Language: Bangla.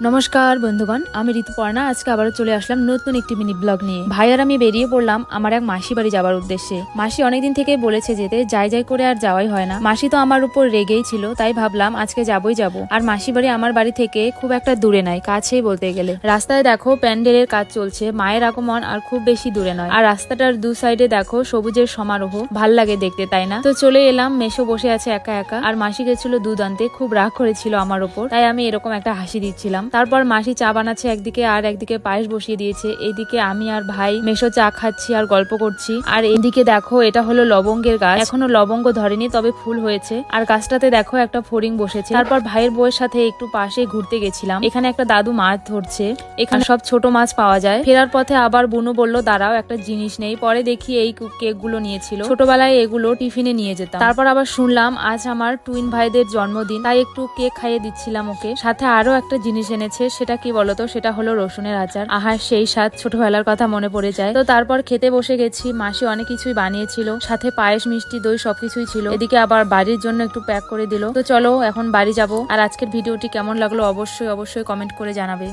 নমস্কার বন্ধুগণ, আমি ঋতুপর্ণা। আজকে আবারও চলে আসলাম নতুন একটি মিনি ব্লগ নিয়ে। ভাই আর আমি বেরিয়ে পড়লাম আমার এক মাসি বাড়ি যাওয়ার উদ্দেশ্যে। মাসি অনেকদিন থেকে বলেছে যেতে, যাই করে আর যাওয়াই হয় না। মাসি তো আমার উপর রেগেই ছিল, তাই ভাবলাম আজকে যাবই যাব। আর মাসি বাড়ি আমার বাড়ি থেকে খুব একটা দূরে নাই, কাছেই বলতে গেলে। রাস্তায় দেখো প্যান্ডেলের কাজ চলছে, মায়ের আগমন আর খুব বেশি দূরে নয়। আর রাস্তাটার দু সাইডে দেখো সবুজের সমারোহ, ভাল লাগে দেখতে, তাই না? তো চলে এলাম। মেশো বসে আছে একা একা, আর মাসি গেছিল দুধ আনতে, খুব রাগ করেছিল আমার ওপর, তাই আমি এরকম একটা হাসি দিচ্ছিলাম। তারপর মাসি চা বানাচ্ছে একদিকে, আর একদিকে পায়েস বসিয়ে দিয়েছে। এইদিকে আমি আর ভাই মেশো চা খাচ্ছি আর গল্প করছি। আর এদিকে দেখো এটা হলো লবঙ্গের গাছ, এখনো লবঙ্গ ধরেনি, তবে ফুল হয়েছে। আর গাছটাতে দেখো একটা ফড়িং বসেছে। তারপর ভাইয়ের বউয়ের সাথে একটু পাশে ঘুরতে গেছিলাম। এখানে একটা দাদু মাছ ধরছে, এখানে সব ছোট মাছ পাওয়া যায়। ফেরার পথে আবার বুনু বললো দাঁড়াও, একটা জিনিস নেই। পরে দেখি এই কেক গুলো নিয়েছিল, ছোটবেলায় এগুলো টিফিনে নিয়ে যেতাম। তারপর আবার শুনলাম আজ আমার টুইন ভাইদের জন্মদিন, তাই একটু কেক খাইয়ে দিচ্ছিলাম ওকে। সাথে আরো একটা জিনিস এনেছে, সেটা কি বলতো? সেটা হলো রসুনের আচার। আহা, সেই স্বাদ, ছোটবেলার কথা মনে পড়ে যায়। তো তারপর খেতে বসে গেছি। মাসি অনেক কিছুই বানিয়েছিল, সাথে পায়েস, মিষ্টি, দই সবকিছুই ছিল। এদিকে আবার বাড়ির জন্য একটু প্যাক করে দিল। তো চলো এখন বাড়ি যাব। আর আজকের ভিডিওটি কেমন লাগলো অবশ্যই কমেন্ট করে জানাবে।